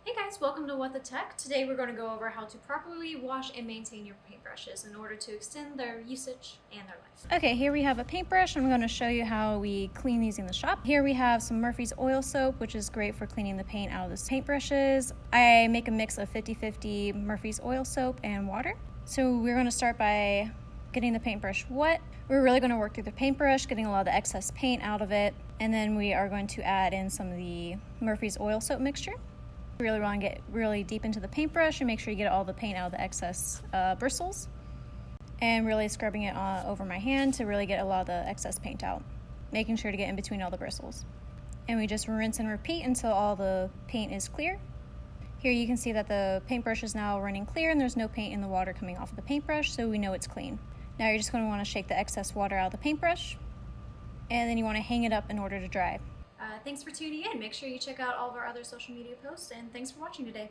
Hey guys, welcome to What the Tech. Today we're going to go over how to properly wash and maintain your paintbrushes in order to extend their usage and their life. Okay, here we have a paintbrush. I'm going to show you how we clean these in the shop. Here we have some Murphy's oil soap, which is great for cleaning the paint out of the paintbrushes. I make a mix of 50-50 Murphy's oil soap and water. So we're going to start by getting the paintbrush wet. We're really going to work through the paintbrush, getting a lot of the excess paint out of it, and then we are going to add in some of the Murphy's oil soap mixture. You really want to get really deep into the paintbrush and make sure you get all the paint out of the excess bristles, and really scrubbing it over my hand to really get a lot of the excess paint out, making sure to get in between all the bristles. And we just rinse and repeat until all the paint is clear. Here you can see that the paintbrush is now running clear and there's no paint in the water coming off of the paintbrush, so we know it's clean. Now you're just going to want to shake the excess water out of the paintbrush, and then you want to hang it up in order to dry. Thanks for tuning in. Make sure you check out all of our other social media posts, and thanks for watching today.